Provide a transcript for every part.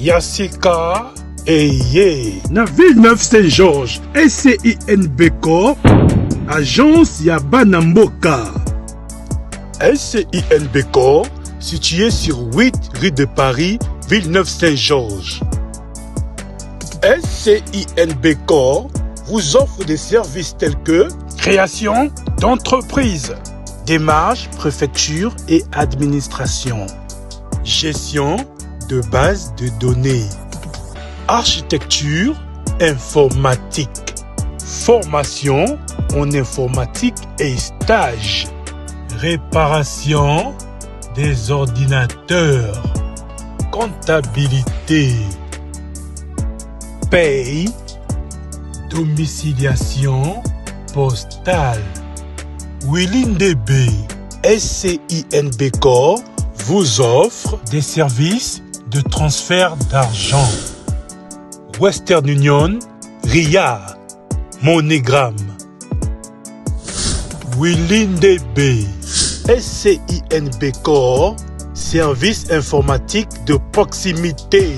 Yassika Eye na Villeneuve Saint-Georges, SCINB agence ya bana mboka. SCINB situé sur 8 rue de Paris, Villeneuve Saint-Georges. SCINB vous offre des services tels que création d'entreprise, démarches, préfecture et administration, gestion de base de données, architecture informatique, formation en informatique et stage, réparation des ordinateurs, comptabilité, paye, domiciliation postale. Willindb SCINB vous offre des services de transfert d'argent. Western Union, RIA, MoneyGram. Willindb SCINB service informatique de proximité.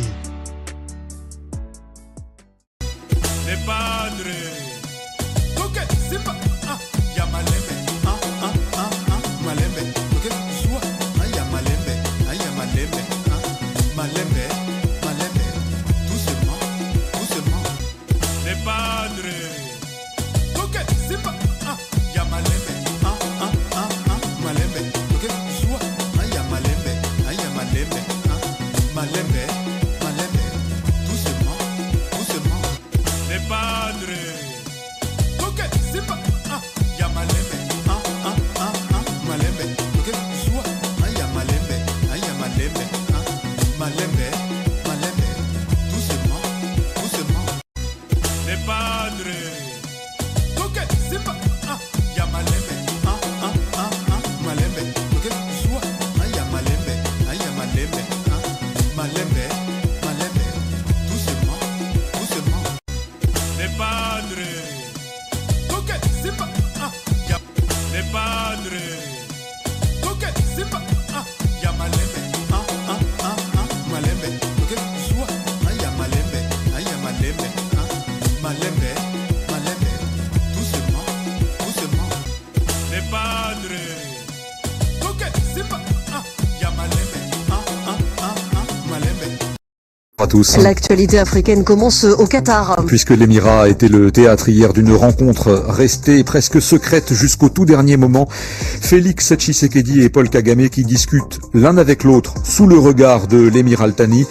À tous. L'actualité africaine commence au Qatar. Puisque l'Émirat a été le théâtre hier d'une rencontre restée presque secrète jusqu'au tout dernier moment, Félix Tshisekedi et Paul Kagame qui discutent l'un avec l'autre sous le regard de l'émir Al Thani.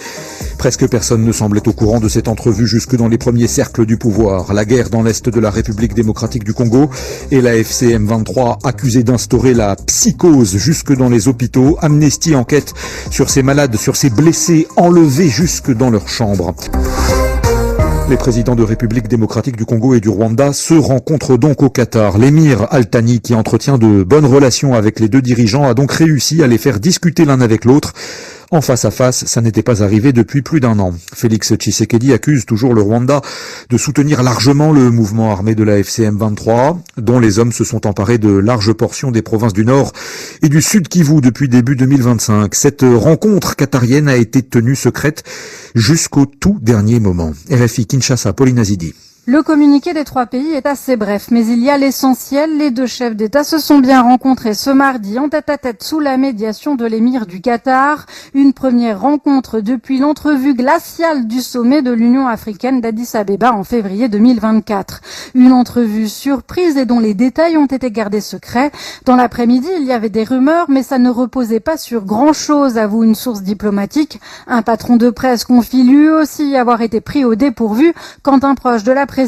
Presque personne ne semblait au courant de cette entrevue jusque dans les premiers cercles du pouvoir. La guerre dans l'est de la République démocratique du Congo et la FCM 23 accusée d'instaurer la psychose jusque dans les hôpitaux. Amnesty enquête sur ces malades, sur ces blessés enlevés jusque dans leurs chambres. Les présidents de République démocratique du Congo et du Rwanda se rencontrent donc au Qatar. L'émir Al Thani, qui entretient de bonnes relations avec les deux dirigeants, a donc réussi à les faire discuter l'un avec l'autre. En face à face, ça n'était pas arrivé depuis plus d'un an. Félix Tshisekedi accuse toujours le Rwanda de soutenir largement le mouvement armé de la FCM 23, dont les hommes se sont emparés de larges portions des provinces du Nord et du Sud Kivu depuis début 2025. Cette rencontre qatarienne a été tenue secrète jusqu'au tout dernier moment. RFI Kinshasa, Pauline Azidi. Le communiqué des trois pays est assez bref, mais il y a l'essentiel. Les deux chefs d'État se sont bien rencontrés ce mardi en tête-à-tête sous la médiation de l'émir du Qatar. Une première rencontre depuis l'entrevue glaciale du sommet de l'Union africaine d'Addis Abeba en février 2024. Une entrevue surprise et dont les détails ont été gardés secrets. Dans l'après-midi, il y avait des rumeurs, mais ça ne reposait pas sur grand-chose, avoue une source diplomatique. Un patron de presse confie lui aussi avoir été pris au dépourvu quand un proche de la présidence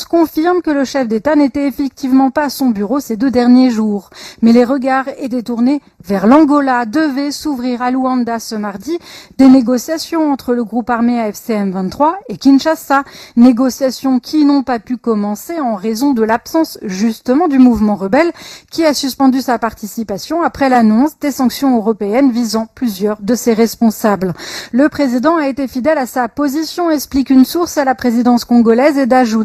confirme que le chef d'État n'était effectivement pas à son bureau ces 2 derniers jours. Mais les regards étaient tournés vers l'Angola. Devaient s'ouvrir à Luanda ce mardi des négociations entre le groupe armé AFC M23 et Kinshasa. Négociations qui n'ont pas pu commencer en raison de l'absence justement du mouvement rebelle qui a suspendu sa participation après l'annonce des sanctions européennes visant plusieurs de ses responsables. Le président a été fidèle à sa position, explique une source à la présidence congolaise, et d'ajouter,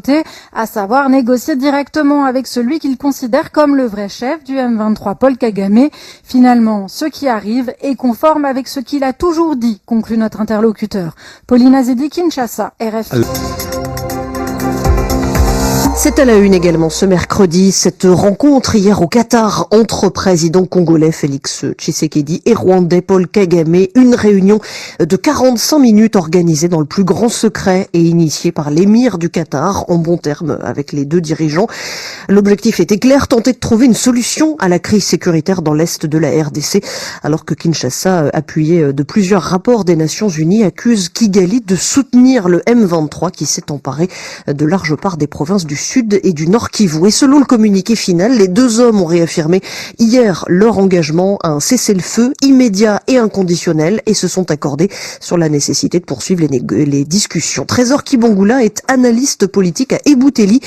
à savoir négocier directement avec celui qu'il considère comme le vrai chef du M23, Paul Kagame. Finalement, ce qui arrive est conforme avec ce qu'il a toujours dit, conclut notre interlocuteur. Pauline Azedi, Kinshasa, RFI. C'est à la une également ce mercredi, cette rencontre hier au Qatar entre président congolais Félix Tshisekedi et rwandais Paul Kagame. Une réunion de 45 minutes organisée dans le plus grand secret et initiée par l'émir du Qatar en bons termes avec les deux dirigeants. L'objectif était clair, tenter de trouver une solution à la crise sécuritaire dans l'est de la RDC, alors que Kinshasa, appuyé de plusieurs rapports des Nations Unies, accuse Kigali de soutenir le M23 qui s'est emparé de large part des provinces du Sud et du Nord Kivu. Et selon le communiqué final, les deux hommes ont réaffirmé hier leur engagement à un cessez-le-feu immédiat et inconditionnel et se sont accordés sur la nécessité de poursuivre les discussions. Trésor Kibongula est analyste politique à Ebouteli.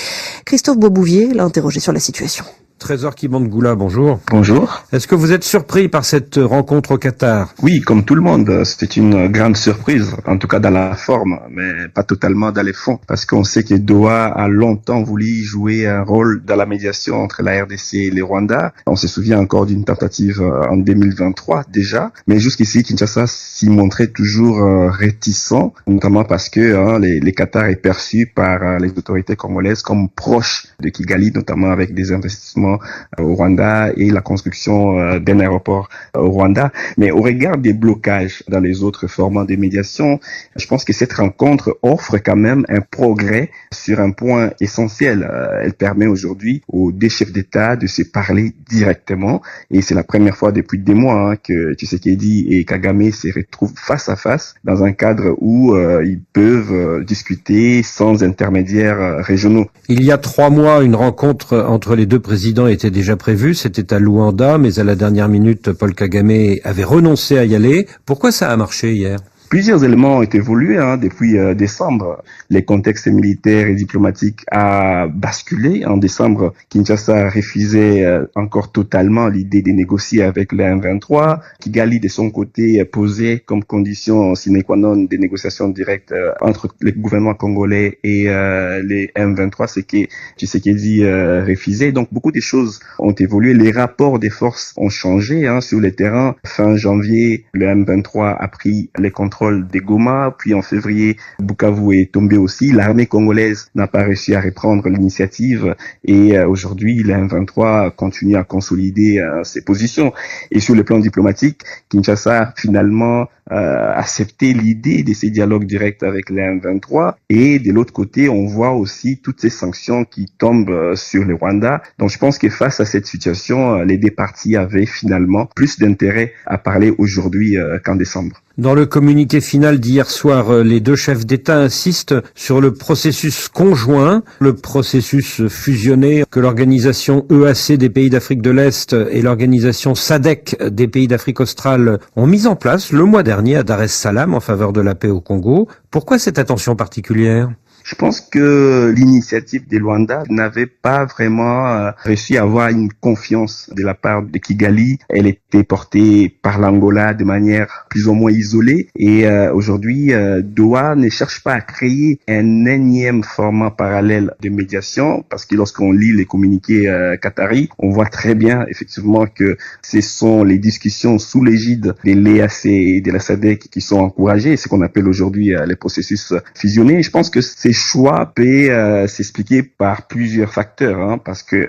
Christophe Boisbouvier l'a interrogé sur la situation. Trésor Kibongula, bonjour. Bonjour. Est-ce que vous êtes surpris par cette rencontre au Qatar? Oui, comme tout le monde, c'était une grande surprise, en tout cas dans la forme, mais pas totalement dans les fonds, parce qu'on sait que Doha a longtemps voulu jouer un rôle dans la médiation entre la RDC et le Rwanda. On se souvient encore d'une tentative en 2023 déjà, mais jusqu'ici, Kinshasa s'y montrait toujours réticent, notamment parce que les Qatar est perçu par les autorités congolaises comme proche de Kigali, notamment avec des investissements au Rwanda et la construction d'un aéroport au Rwanda. Mais au regard des blocages dans les autres formats de médiation, je pense que cette rencontre offre quand même un progrès sur un point essentiel. Elle permet aujourd'hui aux deux chefs d'État de se parler directement, et c'est la première fois depuis des mois que Tshisekedi et Kagame se retrouvent face à face dans un cadre où ils peuvent discuter sans intermédiaires régionaux. Il y a 3 mois, une rencontre entre les deux présidents était déjà prévue. C'était à Luanda, mais à la dernière minute, Paul Kagame avait renoncé à y aller. Pourquoi ça a marché hier ? Plusieurs éléments ont évolué depuis décembre. Les contextes militaires et diplomatiques a basculé. En décembre, Kinshasa refusait encore totalement l'idée de négocier avec le M23. Kigali, de son côté, posait comme condition sine qua non des négociations directes entre le gouvernement congolais et les M23, ce que Tshisekedi refusait. Donc beaucoup de choses ont évolué. Les rapports des forces ont changé sur le terrain. Fin janvier, le M23 a pris les contrôles des Goma, puis en février, Bukavu est tombé aussi. L'armée congolaise n'a pas réussi à reprendre l'initiative et aujourd'hui, le M23 continue à consolider ses positions. Et sur le plan diplomatique, Kinshasa a finalement accepté l'idée de ces dialogues directs avec le M23, et de l'autre côté, on voit aussi toutes ces sanctions qui tombent sur le Rwanda. Donc je pense que face à cette situation, les deux parties avaient finalement plus d'intérêt à parler aujourd'hui qu'en décembre. Dans le communiqué final d'hier soir, les deux chefs d'État insistent sur le processus conjoint, le processus fusionné que l'organisation EAC des pays d'Afrique de l'Est et l'organisation SADC des pays d'Afrique australe ont mis en place le mois dernier à Dar es Salaam en faveur de la paix au Congo. Pourquoi cette attention particulière ? Je pense que l'initiative de Luanda n'avait pas vraiment réussi à avoir une confiance de la part de Kigali. Elle était portée par l'Angola de manière plus ou moins isolée. Et aujourd'hui, Doha ne cherche pas à créer un énième format parallèle de médiation, parce que lorsqu'on lit les communiqués qataris, on voit très bien effectivement que ce sont les discussions sous l'égide de l'EAC et de la SADC qui sont encouragées, ce qu'on appelle aujourd'hui les processus fusionnés. Je pense que c'est Ces choix peuvent s'expliquer par plusieurs facteurs, hein, parce que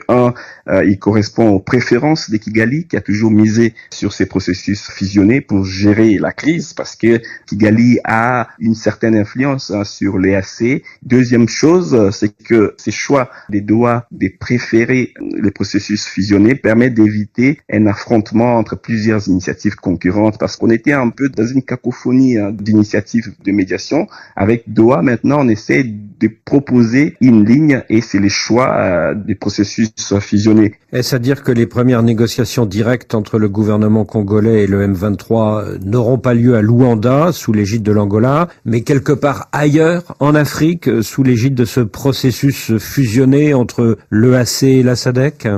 il correspond aux préférences de Kigali, qui a toujours misé sur ces processus fusionnés pour gérer la crise, parce que Kigali a une certaine influence, hein, sur l'EAC. Deuxième chose, c'est que ces choix des Doha de préférer les processus fusionnés permettent d'éviter un affrontement entre plusieurs initiatives concurrentes, parce qu'on était un peu dans une cacophonie, hein, d'initiatives de médiation. Avec Doha, maintenant, on essaie de proposer une ligne et c'est les choix des processus fusionnés. Est-ce à dire que les premières négociations directes entre le gouvernement congolais et le M23 n'auront pas lieu à Luanda, sous l'égide de l'Angola, mais quelque part ailleurs, en Afrique, sous l'égide de ce processus fusionné entre l'EAC et la SADC ?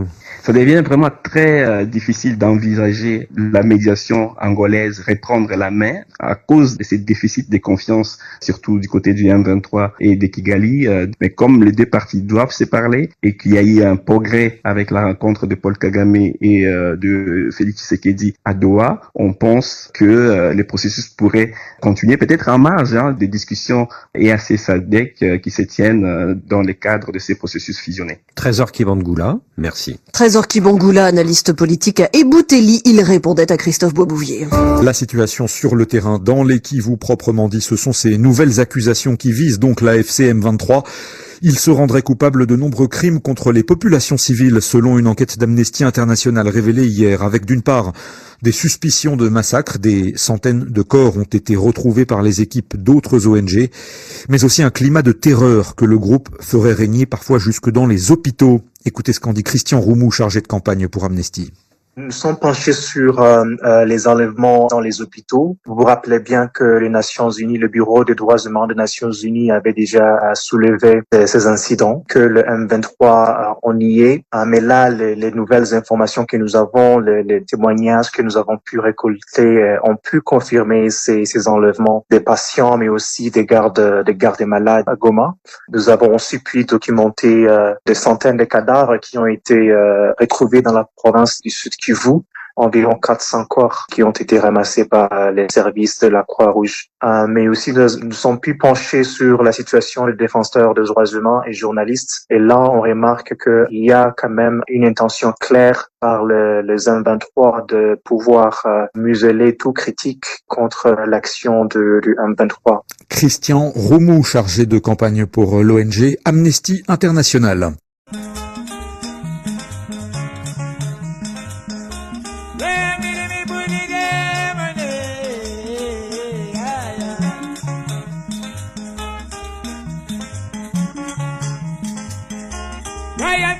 Ça devient vraiment très difficile d'envisager la médiation angolaise reprendre la main à cause de ces déficits de confiance, surtout du côté du M23 et de Kigali. Mais comme les deux parties doivent se parler et qu'il y a eu un progrès avec la rencontre de Paul Kagame et de Félix Tshisekedi à Doha, on pense que les processus pourraient continuer, peut-être en marge, hein, des discussions EAC-SADC qui se tiennent dans le cadre de ces processus fusionnés. Trésor Kibangula, merci. Trésor Kibangula, analyste politique à Ebouteli, il répondait à Christophe Boisbouvier. La situation sur le terrain dans les Kivu proprement dit, ce sont ces nouvelles accusations qui visent donc la FCM23. Il se rendrait coupable de nombreux crimes contre les populations civiles, selon une enquête d'Amnesty International révélée hier, avec d'une part des suspicions de massacres, des centaines de corps ont été retrouvés par les équipes d'autres ONG, mais aussi un climat de terreur que le groupe ferait régner parfois jusque dans les hôpitaux. Écoutez ce qu'en dit Christian Roumou, chargé de campagne pour Amnesty. Nous sommes penchés sur les enlèvements dans les hôpitaux. Vous vous rappelez bien que les Nations Unies, le Bureau des droits humains des Nations Unies avait déjà soulevé ces incidents, que le M23 on y est. Mais là, les nouvelles informations que nous avons, les témoignages que nous avons pu récolter ont pu confirmer ces enlèvements des patients, mais aussi des gardes des malades à Goma. Nous avons aussi pu documenter des centaines de cadavres qui ont été retrouvés dans la province du Sud Kivu, environ 400 corps qui ont été ramassés par les services de la Croix-Rouge. Mais aussi, nous sommes plus penchés sur la situation des défenseurs des droits humains et journalistes. Et là, on remarque qu'il y a quand même une intention claire par les M23 de pouvoir museler tout critique contre l'action du M23. Christian Roumou, chargé de campagne pour l'ONG Amnesty International. Ryan,